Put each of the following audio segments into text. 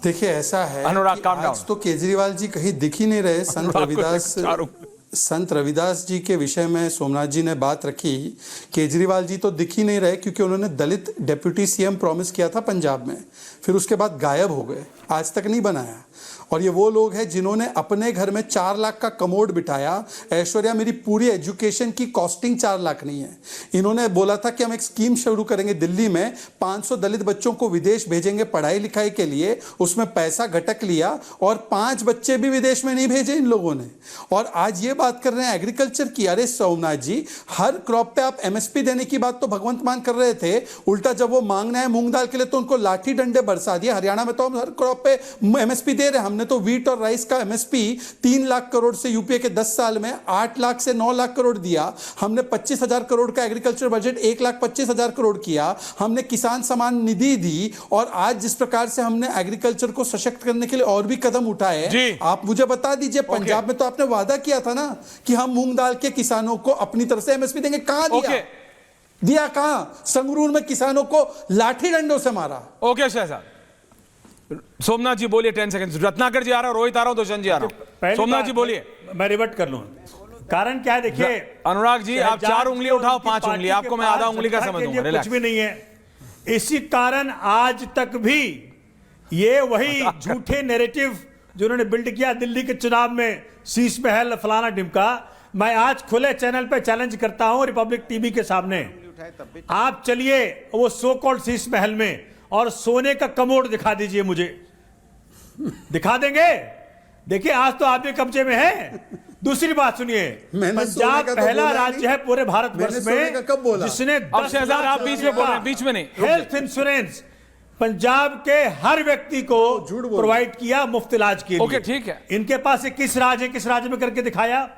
देखिए ऐसा है अनुराग, कि calm down. आज तो केजरीवाल जी कहीं दिख ही नहीं रहे। संत रविदास जी के विषय में सोमनाथ जी ने बात रखी। केजरीवाल जी तो दिख ही नहीं रहे क्योंकि उन्होंने दलित डेप्यूटी सीएम प्रॉमिस किया था पंजाब में, फिर उसके बाद गायब हो गए, आज तक नहीं बनाया। और ये वो लोग हैं जिन्होंने अपने घर में 4 लाख का कमोड बिठाया। ऐश्वर्या, मेरी पूरी एजुकेशन की कॉस्टिंग 4 लाख नहीं है। इन्होंने बोला था कि हम एक स्कीम शुरू करेंगे दिल्ली में, 500 दलित बच्चों को विदेश भेजेंगे पढ़ाई लिखाई के लिए, उसमें पैसा घटक लिया और 5 बच्चे भी विदेश में नहीं भेजे इन लोगों ने। और आज ये बात कर रहे हैं एग्रीकल्चर की। अरे सोमनाथ जी, हर क्रॉप पे आप एमएसपी देने की बात तो भगवंत मान कर रहे थे, उल्टा जब वो मांगना है मूंग दाल के लिए तो उनको लाठी डंडे बरसा दिए। हरियाणा में तो हम हर क्रॉप पे एमएसपी दे रहे हैं। हमने तो वीट और राइस का एमएसपी 3 लाख करोड़ से यूपीए के 10 साल में 8 लाख से 9 लाख करोड़ दिया। हमने 25,000 करोड़ का एग्रीकल्चर बजट 1,25,000 करोड़ किया। हमने किसान सम्मान निधि दी। और आज जिस प्रकार से हमने एग्रीकल्चर को सशक्त करने के लिए और भी कदम उठाए, आप मुझे बता दीजिए, पंजाब में तो आपने वादा किया था ना कि हम मूंग दाल के किसानों को अपनी तरफ से एमएसपी देंगे। कहां दिया? दिया कहां? संगरूर में किसानों को लाठी डंडों से मारा। ओके शहजाद, सोमनाथ जी बोलिए। 10 सेकंड। रत्नाकर जी आ रहा, रोहित आ रहा, दुष्यंत जी आ रहा। सोमनाथ जी बोलिए। मैं रिवर्ट कर लूं। कारण क्या है देखिए अनुराग जी, आप 4 उंगली उठाओ, 5 उंगली, आपको मैं आधा उंगली का समझ दूंगा। कुछ भी नहीं है। इसी कारण आज तक भी ये वही झूठे नैरेटिव जो उन्होंने बिल्ड किया दिल्ली के चुनाव में, शीश महल फलाना ढिमका, मैं आज खुले चैनल पे चैलेंज करता हूं रिपब्लिक टीवी के सामने। आप चलिए वो सो कॉल्ड शीश महल में और सोने का कमोड दिखा दीजिए मुझे। दिखा देंगे? देखिए आज तो आप भी कब्जे में है। दूसरी बात सुनिए, पंजाब पहला राज्य है पूरे भारतवर्ष में जिसने शहजाद आप बीच में बोल रहे हैं, बीच में नहीं। हेल्थ इंश्योरेंस पंजाब के हर व्यक्ति को प्रोवाइड किया मुफ्त इलाज के लिए। ओके ठीक है। इनके पास किस राज्य है, किस राज्य में करके दिखाया?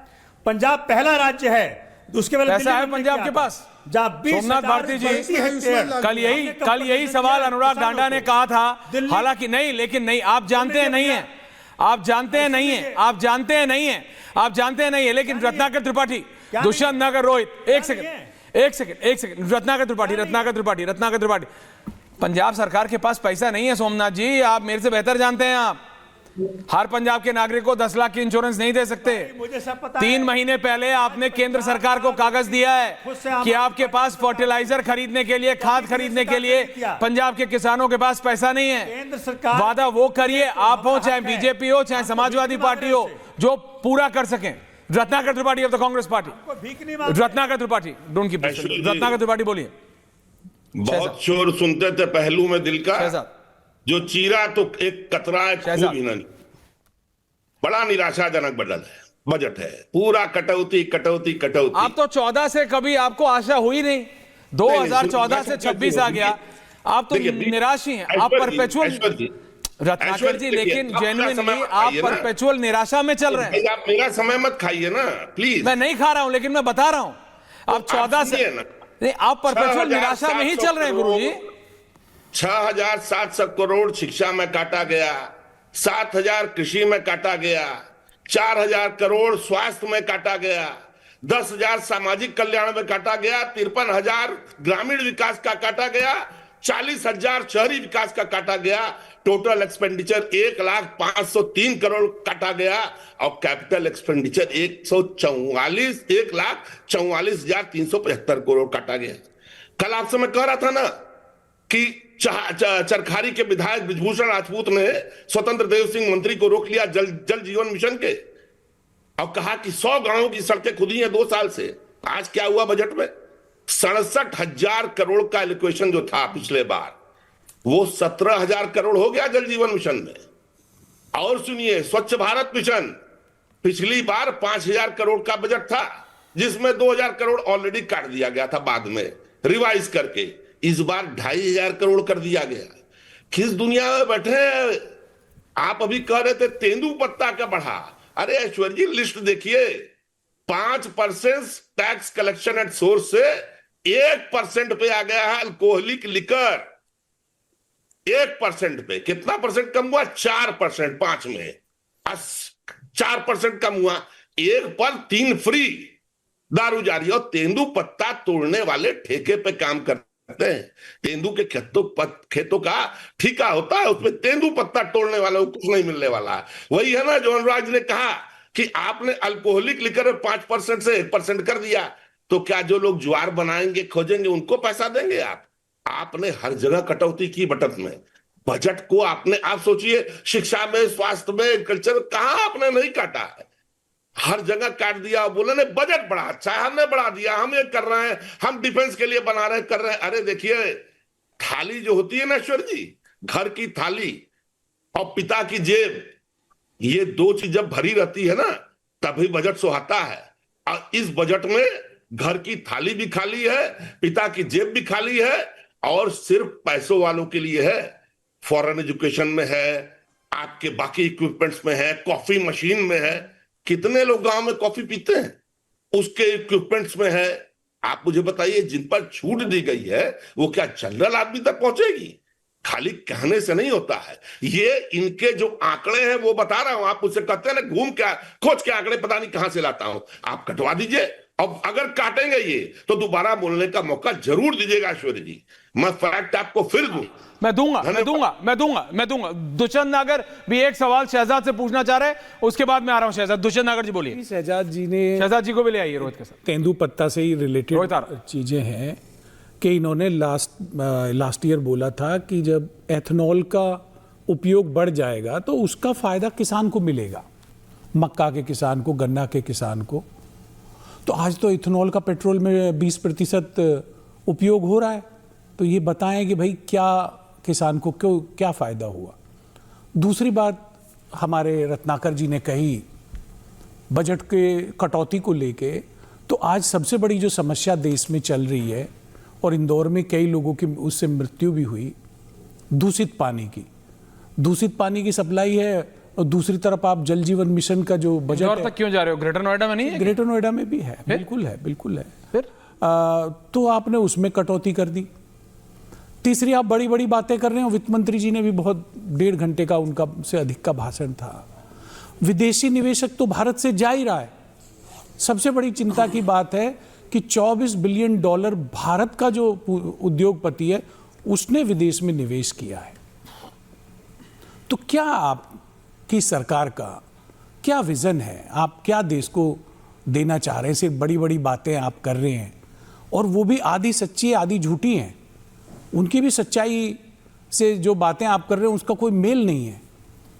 पंजाब पहला राज्य है, उसके बाद पैसा है पंजाब के पास। सोमनाथ भारती जी, कल यही सवाल अनुराग डांडा ने कहा था, हालांकि नहीं, लेकिन नहीं, आप जानते हैं नहीं है, आप जानते हैं नहीं है, आप जानते हैं नहीं है, आप जानते हैं नहीं है। लेकिन रत्नाकर त्रिपाठी, दुष्यंत नगर, रोहित, एक सेकंड, रत्नाकर त्रिपाठी, पंजाब सरकार के पास पैसा नहीं है सोमनाथ जी, आप मेरे से बेहतर जानते हैं। आप हर पंजाब के नागरिक को 10 लाख की इंश्योरेंस नहीं दे सकते। 3 महीने पहले आपने केंद्र सरकार को कागज दिया है कि आपके पास फर्टिलाइजर खरीदने के लिए, खाद खरीदने के लिए पंजाब के किसानों के पास पैसा नहीं है। वादा वो करिए, आप हो चाहे बीजेपी हो चाहे समाजवादी पार्टी हो, जो पूरा कर सकें। Ratnakar Tripathi of the Congress party, Ratnakar Tripathi, don't keep, Ratnakar Tripathi बोलिए। बहुत शोर सुनते थे पहलू में दिल का, जो चीरा तो एक कतरा है, खूब ही नहीं। बड़ा निराशाजनक बजट है, पूरा कटौती कटौती कटौती। आप तो 14 से कभी आपको आशा हुई नहीं, 2014 से 26 आ गया, आप तो निराश ही हैं। आप परपेचुअल, रत्नाकर जी, लेकिन जेन्युइनली आप परपेचुअल निराशा में चल रहे हैं। आप मेरा समय मत खाइए ना प्लीज। मैं नहीं खा रहा हूं, लेकिन मैं बता रहा हूं आप 14 से नहीं, आप परपेचुअल निराशा में ही चल रहे हैं गुरुजी। 6,700 करोड़ शिक्षा में काटा गया, 7,000 कृषि में काटा गया, 4,000 करोड़ स्वास्थ्य में काटा गया, 10,000 सामाजिक कल्याण में काटा गया, 53,000 ग्रामीण विकास का काटा गया, 40,000 शहरी विकास का काटा गया। टोटल एक्सपेंडिचर 1,05,3 करोड़ काटा गया और कैपिटल एक्सपेंडिचर 1,44,375 करोड़ काटा गया। कल आपसे मैं कह रहा था ना कि चरखारी के विधायक बृजभूषण राजपूत ने स्वतंत्र देव सिंह मंत्री को रोक लिया जल जीवन मिशन के, और कहा कि 100 गांवों की सड़कें खुदी हैं 2 साल से। आज क्या हुआ बजट में? 67,000 करोड़ का एलोकेशन जो था पिछले बार, वो 17,000 करोड़ हो गया जल जीवन मिशन में। और सुनिए, स्वच्छ भारत मिशन पिछली बार 5,000 करोड़ का बजट था, जिसमें 2,000 करोड़ ऑलरेडी काट दिया गया था बाद में रिवाइज करके। इस बार 2,500 करोड़ कर दिया गया। किस दुनिया में बैठे हैं आप? अभी कह रहे थे तेंदुपत्ता का बढ़ा। अरे ऐश्वर्य जी, लिस्ट देखिए, 5% टैक्स कलेक्शन एट सोर्स से 1% पे आ गया है अल्कोहलिक लिकर। 1% पे कितना परसेंट कम हुआ? 4%। 5 में 4% कम हुआ। 1 पर 3 फ्री दारू जारी। और तेंदुपत्ता तोड़ने वाले ठेके पे काम कर सकते हैं। तेंदू के खेतों का ठीका होता है, उसमें तेंदू पत्ता तोड़ने वाले को कुछ नहीं मिलने वाला है। वही है ना जो अनुराग जी ने कहा कि आपने अल्कोहलिक लिकर 5% से 1% कर दिया, तो क्या जो लोग ज्वार बनाएंगे खोजेंगे उनको पैसा देंगे आप? आपने हर जगह कटौती की बजट में। बजट को आप सोचिए, शिक्षा में, स्वास्थ्य में, एग्रीकल्चर में कहां आपने नहीं काटा है? हर जगह काट दिया। बोले ने बजट बड़ा अच्छा है, हमने बढ़ा दिया, हम ये कर रहे हैं, हम डिफेंस के लिए बना रहे हैं, कर रहे हैं। अरे देखिए, थाली जो होती है ना ईश्वर जी, घर की थाली और पिता की जेब, ये दो चीज जब भरी रहती है ना तभी बजट सुहाता है। और इस बजट में घर की थाली भी खाली है, पिता की जेब भी खाली है, और सिर्फ पैसों वालों के लिए है। फॉरेन एजुकेशन में है, आपके बाकी इक्विपमेंट्स में है, कॉफी मशीन में है। कितने लोग गांव में कॉफी पीते हैं, उसके इक्विपमेंट्स में है। आप मुझे बताइए, जिन पर छूट दी गई है वो क्या जनरल आदमी तक पहुंचेगी? खाली कहने से नहीं होता है। ये इनके जो आंकड़े हैं वो बता रहा हूं। आप मुझसे कहते हैं ना घूम क्या खोज के आंकड़े पता नहीं कहां से लाता हूं, आप कटवा दीजिए। अब अगर काटेंगे ये तो दोबारा बोलने का मौका जरूर दीजिएगा ऐश्वर्य जी, मैं फैक्ट आपको फिर दूं। मैं दूंगा। दुष्यंत नागर भी एक सवाल शहजाद से पूछना चाह रहे हैं, उसके बाद मैं आ रहा हूं शहजाद। दुष्यंत नागर जी बोलिए। शहजाद जी को भी ले आइए रोहित के साथ। तेंदुपत्ता से ही रिलेटेड चीजें हैं कि इन्होंने लास्ट ईयर बोला था कि जब एथनॉल का उपयोग बढ़ जाएगा तो उसका फायदा किसान को मिलेगा, मक्का के किसान को, गन्ना के किसान को। तो आज तो इथेनॉल का पेट्रोल में 20% उपयोग हो रहा है। तो ये बताएं कि भाई क्या किसान को क्या फायदा हुआ। दूसरी बात हमारे रत्नाकर जी ने कही बजट के कटौती को लेके, तो आज सबसे बड़ी जो समस्या देश में चल रही है, और इंदौर में कई लोगों की उससे मृत्यु भी हुई, दूषित पानी की सप्लाई है। और दूसरी तरफ आप जल जीवन मिशन का जो बजट है, तक क्यों जा रहे हो? ग्रेटर नोएडा में नहीं है? ग्रेटर नोएडा में भी है, बिल्कुल है। फिर तो आपने उसमें कटौती कर दी। तीसरी, आप बड़ी बड़ी बातें कर रहे हो। वित्त मंत्री जी ने भी बहुत 1.5 घंटे का उनका से अधिक का भाषण था। विदेशी निवेशक तो भारत से जा ही रहा है। सबसे बड़ी चिंता की बात है कि $24 बिलियन भारत का जो उद्योगपति है उसने विदेश में निवेश किया है। तो क्या आपकी सरकार का क्या विजन है? आप क्या देश को देना चाह रहे हैं? सिर्फ बड़ी बड़ी बातें आप कर रहे हैं, और वो भी आधी सच्ची आधी झूठी हैं। उनकी भी सच्चाई से जो बातें आप कर रहे हैं उसका कोई मेल नहीं है।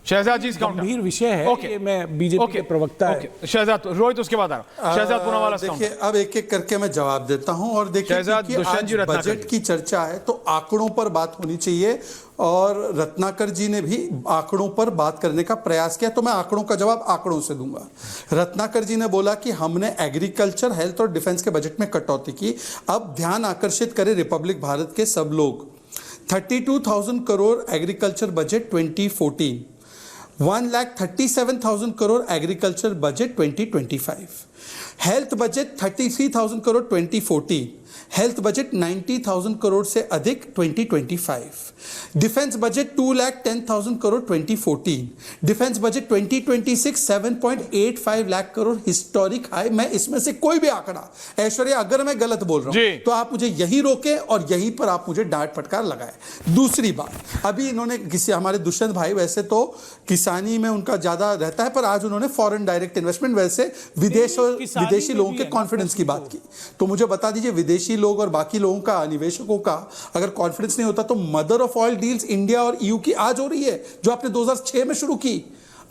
शहजाद जी इसका गंभीर विषय है। ये मैं बीजेपी के प्रवक्ता है। शहजाद, रोहित उसके बाद आ रहा हूं। शहजाद पूनावाला, देखिए अब एक एक करके मैं जवाब देता हूं। और देखिए आज बजट की चर्चा है तो आंकड़ों पर बात होनी चाहिए, और रत्नाकर जी ने भी आंकड़ों पर बात करने का प्रयास किया, तो मैं आंकड़ों का जवाब आंकड़ों से दूंगा। रत्नाकर जी ने बोला कि हमने एग्रीकल्चर, हेल्थ और डिफेंस के बजट में कटौती की। अब ध्यान आकर्षित करें रिपब्लिक भारत के सब लोग, 32,000 crore agriculture budget 2014, 1,37,000 crore agriculture budget 2025, health budget 33,000 crore 2014, health budget 90,000 crore से अधिक 2025, defence budget 2,10,000 crore 2014, defence budget 2026 7.85 lakh crore, historic high. मैं इसमें से कोई भी आंकड़ा, ऐश्वर्या अगर मैं गलत बोल रहा हूं तो आप मुझे यहीं रोकें और यहीं पर आप मुझे डांट फटकार लगाएं। दूसरी बात, अभी इन्होंने किसी हमारे दुष्यंत भाई, वैसे तो किसानी में उनका ज्यादा रहता है, पर आज उन्होंने फॉरेन डायरेक्ट इन्वेस्टमेंट, वैसे विदेशी लोगों के कॉन्फिडेंस की बात की। तो मुझे बता दीजिए, विदेशी लोग और बाकी लोगों का, निवेशकों का अगर कॉन्फिडेंस नहीं होता तो mother of all deals India और ईयू की आज हो रही है, जो आपने 2006 में शुरू की।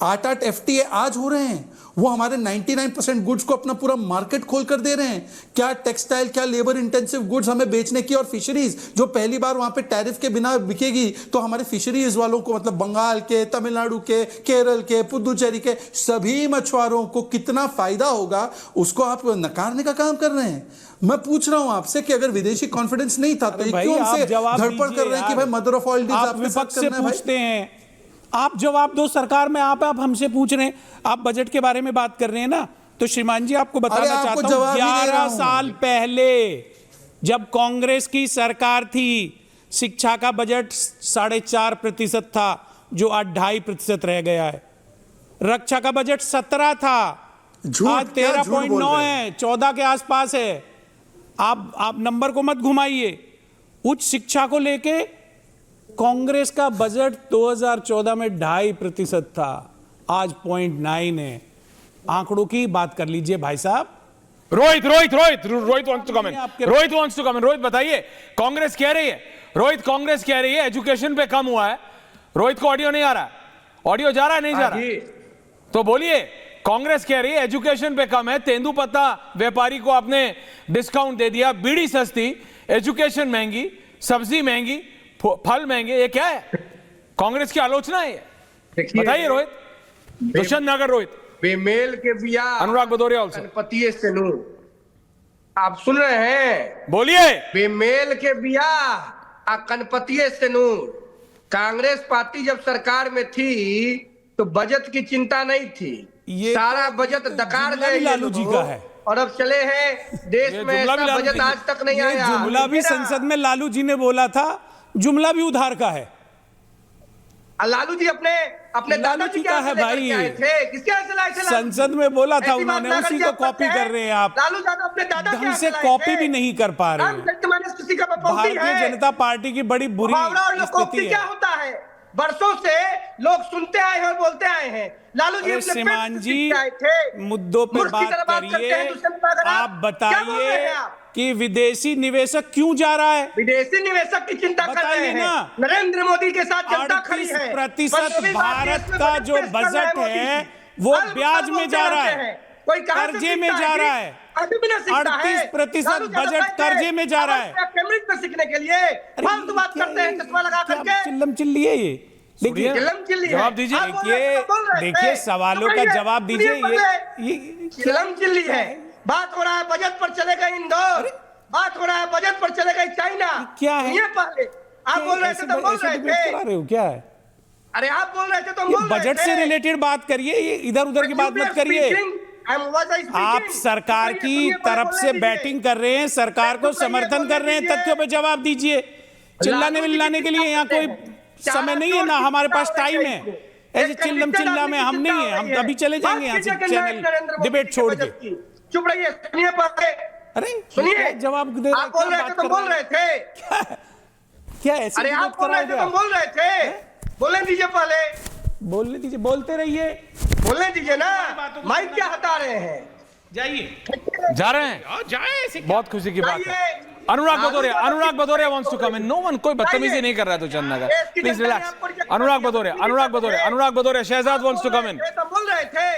8 FTA आज हो रहे हैं। वो हमारे 99% गुड्स को अपना पूरा मार्केट खोल कर दे रहे हैं। क्या टेक्सटाइल, क्या लेबर इंटेंसिव गुड्स हमें बेचने की, और फिशरीज जो पहली बार वहां पे टैरिफ के बिना बिकेगी, तो हमारे फिशरीज वालों को, मतलब बंगाल के, तमिलनाडु के, केरल के, पुदुचेरी के सभी मछुआरों को कितना फायदा होगा, उसको आप नकारने का काम कर रहे हैं। मैं पूछ रहा हूं आपसे कि अगर विदेशी कॉन्फिडेंस नहीं था तो क्यों हमसे धड़पड़ कर रहे हैं कि भाई मदर ऑफ ऑल डील्स आपके साथ करना है? पूछते हैं, आप जवाब दो। सरकार में आप हमसे पूछ रहे हैं, आप बजट के बारे में बात कर रहे हैं ना, तो श्रीमान जी आपको बताना चाहता हूं, 11 साल पहले जब कांग्रेस की सरकार थी, शिक्षा का बजट 4.5% था, जो आज 2.5% रह गया है। रक्षा का बजट 17 था, आज 13.9 है, 14 के आसपास है। आप नंबर को मत घुमाइए। उच्च शिक्षा को लेके कांग्रेस का बजट 2014 में 2.5% था, आज 0.9 है। आंकड़ों की बात कर लीजिए भाई साहब। Rohit wants to come in. Rohit wants to come in. Rohit बताइए, कांग्रेस कह रही है, रोहित कांग्रेस कह रही है एजुकेशन पे कम हुआ है। रोहित को ऑडियो नहीं आ रहा है, ऑडियो जा रहा है नहीं जा रहा? तो बोलिए, कांग्रेस कह रही है एजुकेशन पे कम है, तेंदुपत्ता व्यापारी को आपने डिस्काउंट दे दिया, बीड़ी सस्ती, एजुकेशन महंगी, सब्जी महंगी, फल महंगे, ये क्या है? कांग्रेस की आलोचना है ये? बताइए रोहित। दुष्यंत नगर रोहित। बेमेल के बिया अनुराग भदौरिया ऑल्सो। गणपति से नूर, आप सुन रहे हैं? बोलिए। बेमेल के बिया गणपति से नूर। कांग्रेस पार्टी जब सरकार में थी तो बजट की चिंता नहीं थी, सारा बजट डकार गए लालू जी का है, और अब चले हैं देश में ऐसा बजट आज तक नहीं आया। जुमला भी संसद में लालू जी ने बोला था, जुमला भी उधार का है। लालू जी अपने लालू जी का है भाई, संसद में बोला था उन्होंने, उसी को कॉपी कर रहे हैं आप। लालू यादव अपने दादा ढंग से कॉपी भी नहीं कर पा रहे हैं। भारतीय जनता पार्टी की बड़ी बुरी स्थिति है। क्या होता है, बरसों से लोग सुनते आए हैं और बोलते आए हैं। लालू जी श्रीमान जी मुद्दों पर बात करिए। आप बताइए कि विदेशी निवेशक क्यों जा रहा है? विदेशी निवेशक की चिंता कर रहे हैं, नरेंद्र मोदी के साथ जनता खड़ी है। 38% भारत का जो बजट है वो ब्याज में जा रहा है, कर्जे में जा रहा है। 38% बजट कर्जे में जा रहा है। कैम्ब्रिज में सीखने के लिए फालतू बात करते हैं चश्मा लगा करके। चिल्लम चिल्ली है ये। देखिए जवाब दीजिए, देखिए सवालों का जवाब दीजिए। ये चिल्लम चिल्ली है। बात हो रहा है बजट पर चले गए इंदौर, बात हो रहा है बजट पर चले गए चाइना। क्या है ये पहले आप बोल रहे थे तो बोल रहे थे, क्या है? अरे आप बोल रहे थे तो बोल रहे थे। बजट से रिलेटेड बात करिए, ये इधर उधर की बात मत करिए। आप सरकार की तरफ से बैटिंग कर रहे हैं, सरकार को समर्थन कर रहे हैं, तथ्यों पे जवाब दीजिए। चिल्लाने मिलाने के लिए यहाँ कोई समय नहीं है, ना हमारे पास टाइम है। ऐसे चिल्लम चिल्ला में हम नहीं है, हम तभी चले जाएंगे यहाँ से चैनल डिबेट छोड़ के। चुप रहिए, सुनिए पहले। अरे सुनिए, जवाब दे, आप बोल रहे थे तो बोल रहे थे। क्या ऐसे? अरे आप बोल रहे थे तो बोल रहे थे, बोलने दीजिए पहले। बोलने दीजिए, बोलते रहिए, बोलने दीजिए ना। माइक क्या हटा रहे हैं? जाइए, जा रहे हैं। बहुत खुशी की बात है। अनुराग Bhadauria wants to come in. No one, कोई बदतमीजी नहीं कर रहा है Dushyant Nagar, please relax. Anurag Bhadauria, Shahzad wants to come in. बोल रहे थे